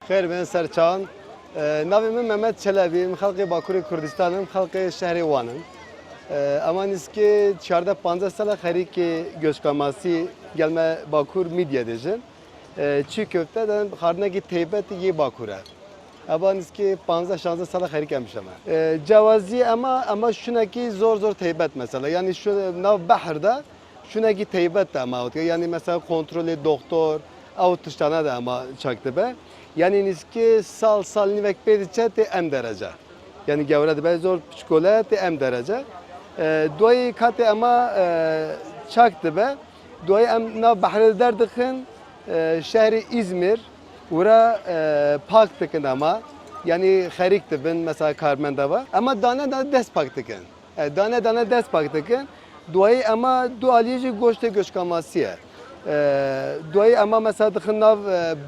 خیر ben Serçan. Navim Mehmet Çelebi, xalqi Bakurê Kurdistanım, xalqi şehrê Wanım. Ama niski 14-15 sala xerîkê göçkamasî gelme Bakur midye dêjin. Çî köfte de xarnekî teybet yê Bakur e. Ama niski 15-16 sala xerîk emişem. Cewazî ama şunekî zor teybet mesela. Yani şu nav Behr'da şunekî teybet de ama yani mesela kontrolü doktor ew tiştana da ama çaktı be. Yani niski sal nivek pediçe te em derece. Yani gevre be zor psikole te em derece. Dolayı katı ama çaktı be. Dolayı em na bahre derdikhin şehri İzmir ura park tıkın ama yani xerik tıbın mesela Karmen'de var. Ama dane dest park tıkın. Dane dest park tıkın. Dolayı ama dualici goşte göçkamasıya. Dolayı ama mesela dixin nav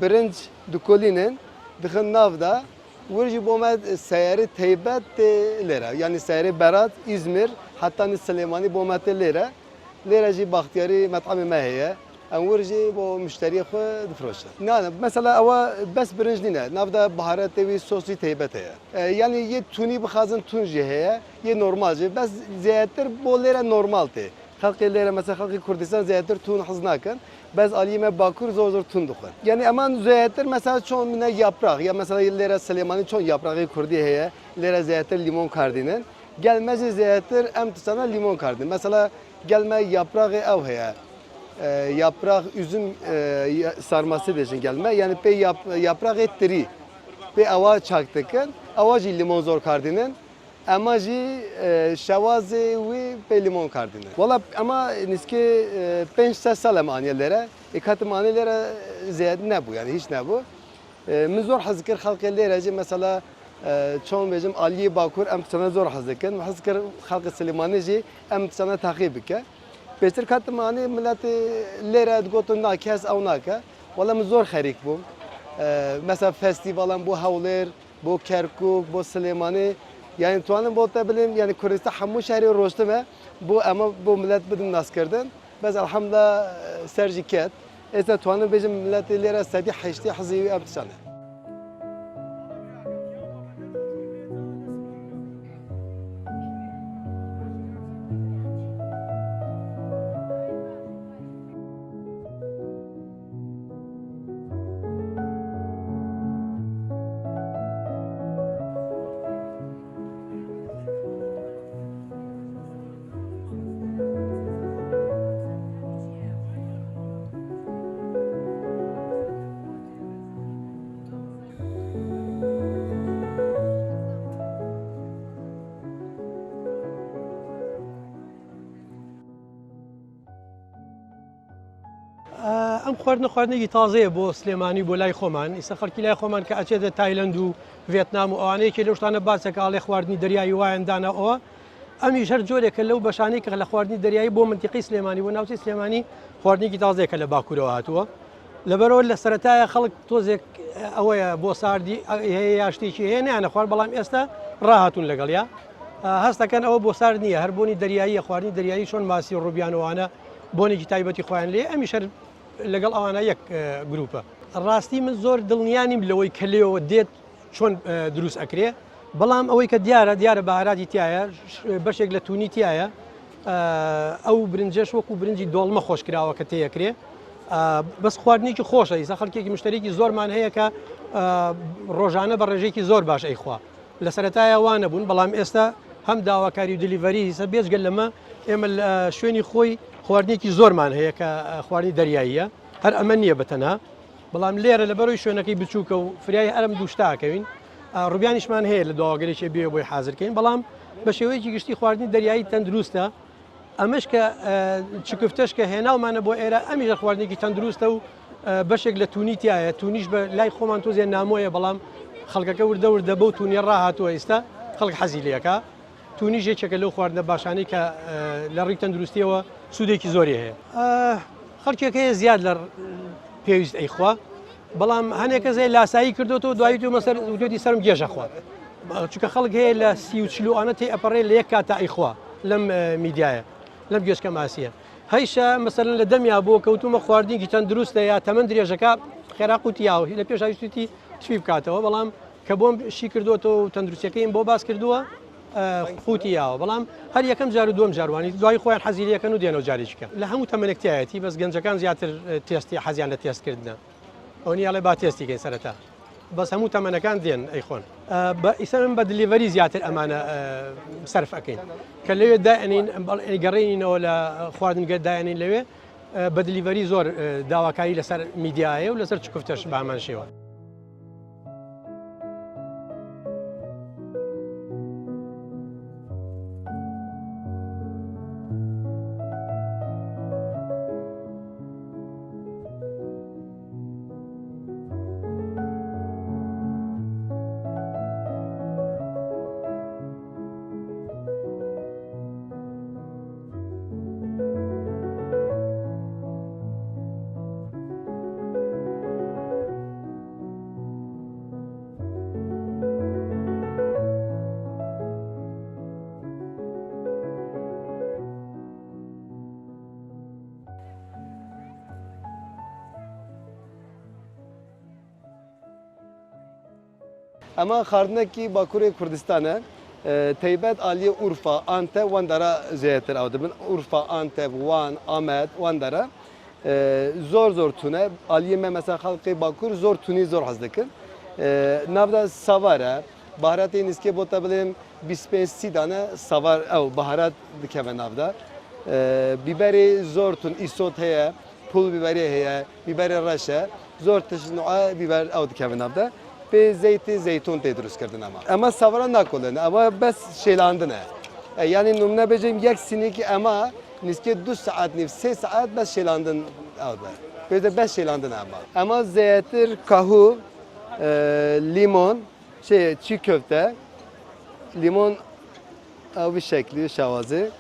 birinc dukolinin dixin nav da Vurji bomed seyri teybet lera yani seyri Berat İzmir hatta Süleymani bomed lera lera ji bahtiyari met'amı meheye em vurji bo müşteriye xwe difroşe. Ne mesela ava bes birinc dine navda baharat ve sosi teybet heye. Yani ye tuni bixazın tun ji heye ye normal ji bes ziyettir bo lera normal te. Halkı lera mesela halkı Kurdistan ziyettir tun haznaken bez alime Bakur zor tun dukun. Yani aman ziyettir mesela çoğun mine yaprak ya mesela lera Süleymani çoğun yaprağı Kurdi heye lera ziyettir limon kardinin gelmez ziyettir em sana limon kardin. Mesela gelme yaprağı ev heye. Yaprak üzüm sarması için gelme yani pe yaprak ettiri pe ava çaktıkın avacı limon zor kardinin ama ji şavaze ve pe limon kardinin. Valla ama niski 5 sal maniyelere ikat maniyelere ziyad ne bu yani hiç ne bu. Mizor hazkır halkı mesela çoğun becim Aliye Bakur em sana zor hazkın hazkır halkı Süleymani ji em sana takip ke. Beşer katmani millet lera dgotun nakes ev naka. Valla zor xerik bum. Mesela festivalan bu havler, bu Kerkuk, bu Süleymani. Yani tuanın bu tabilim yani Kurdistan hamu şehri roştume. Bu ama bu millet bidin nas kırdın. Biz elhamdülillah serciket. İşte tuanın bizim millet lera sadi haşti hazivi abtişane. ئەم خواردنەی تازەیە بۆ سلێمانی بۆ لای خۆمان ئیستا خەڵکی لای خۆمان کە ئەچێتە تایلەند و ڤێتنام و ئەوانەیەکی لەو شتانە باسێکە ئاڵێ خواردنی دەریایی وایەن داناەوە ئەمیش هەر جۆرێکە لەو بەشانەی کە لە خواردنی دەریایی بۆ منتیقی سلێمانی بۆ ناوچەی سلێمانی خواردنێکی تازەیەکە لە باکوورەوە هاتووە لەبەرەوە لە سەرەتایە خەڵک تۆزێک ئەوەیە بۆ ساردی هەیە یاشتێکی هەیە نیانە خوارد بەڵام ئێستا ڕاهاتوون لەگەڵ یا هەستەکەن ئەوە بۆ سارد نییە هەر بۆنی دەریایی خواردنی دەریایی چۆن ماسی ڕووبیانەوانە بۆنێکی تایبەتی خۆیان لێ ئەمیش لەگەڵ ئەوانە یەک گروپە ڕاستی من زۆر دڵنیانیم لەوەی کە لێەوە دێت چۆن دروست ئەکرێ بەڵام ئەوەی کە دیارە بەهاراتی تایە بەشێک لە تونی تایە ئەو برنجەش وەکو برنجی دۆڵمە خۆشکراوە کە تێیەکرێ بەس خواردنێکی خۆشە ئیسا خەڵکێکی مشتەرێکی زۆرمان هەیە کە ڕۆژانە بە ڕێژێکی زۆر باش ئەیخوا لە سەرەتایە وانە بوون بەڵام ئێستا هەم داواکاری و دلیڤەری هیسە بێجگەل لەمە ئێمە شوێنی خۆی خواردنێکی زۆرمان هەیە کە خواردنی دەریاییە هەر ئەمە نییە بەتەنها بەڵام لێرە لەبەرەوەی شوێنەکەی بچووکە و فریای هەرم دووشتاکەوین ڕووبیانیشمان هەیە لە دواگەرێکی بێ بۆی حازرکەین بەڵام بە شێوەیەکی گشتی خواردنی دەریایی تەندروستە ئەمەش کە چکفتەش کە هێناومانە بۆ ئێرە ئەمیش خواردنێکی تەندروستە و بەشێک لە تونی تایە تونیش بە لای خۆمان تۆزێ نامۆیە بەڵام خەڵکەکە وردە بەو تونیە ڕاهاتووە ئێستا خەڵک حەزی لێەکە تونیش یەکێکە لەو خواردنە باشانەی کە لە ڕێی تەندروستیەوە سوودێکی زۆری هەیە خەڵکێک هەیە زیاد لە پێویست ئەیخوا بەڵام هەنێکە زێ لاسایی کردوەوە دوایی تو مەسەر وجودی سەرم گێژە خوارد چونکە خەڵک هەیە لە 30 ئەانە تێ ئەپەڕێ لە یەک کاتە ئەیخوا لەم میدیایە لەم گوێشکە ماسیە هەیشە مەسەرن لە دەمیا بۆ کەوتومە خواردنێکی تەندروستە یا تەمەند درێژەکە خێرا قوتیاوە لە پێش هاویستی توی بکاتەوە بەڵام کە بۆم شی کردوەوە و تەندروستەکەیم بۆ باس کردووە خوتی یاوە بەڵام هەر یەکەم جار و دوم جاروانی دوای خۆیان حەزیریەکەن و دێنەوە جارێککە لە هەموو تەمەنێکتایەتی بەس گەنجەکان زیاتر تێستی حەزیان لە تێستکردنە ئەونیاڵێ با تێستیکەین سەرەتا بەس هەموو تەمەنەکان دێن ئەیخۆن ئیسە من بە دلیڤەری زیاتر ئەمانە سەرف ئەەکەین کە لەوێ دائێنین گەڕێنینەوە لە خواردنگە دایێنین لەوێ بە دلیڤەری زۆر داواکاری لەسەر میدیایە و لەسەر چکفتەش بامان شێوە. اما خاردنکی باکوری کردستانه تیبت علی اورفا آنتب وان داره زیاتر آوده من اورفا آنتب وان آمد وان داره زور تونه علی من مثلا خلقی باکور زور تونی زور حزده کن نبوده سواره بهاراتی نیست که بوده بلیم 25 دانه سوار او بهارات دکمه نبوده بیبری زور تون ایسوت هیا پول بیبری هیا بیبری رشه زور تشنوعه بیبر او دکمه نبوده به زیتون درست کردن اما سوارا نکردن اما بس شیلاندنه یعنی نمونه بجیم یک سینیکی اما نیست که 2 ساعت نیف 3 ساعت بس شیلاندن آده böyle بس شیلاندن اما زیتر کاهو لیمون çiğ köfte limon bir şekli şavazı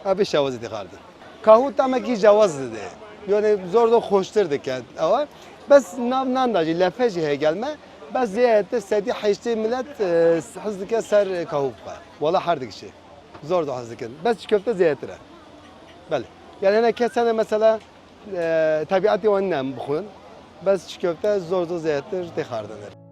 abi şavazı dikardı kahu tamaki cevaz dedi yani zor da hoştur diket ama bes nam da lefeci he gelme bes ziyade sedi haşti millet hızlıca ser kahu var valla her şey zor da hızlıca bes köfte ziyade bel yani ne kesene mesela tabiatı onun bخون بس köfte zor da ziyade dikardılar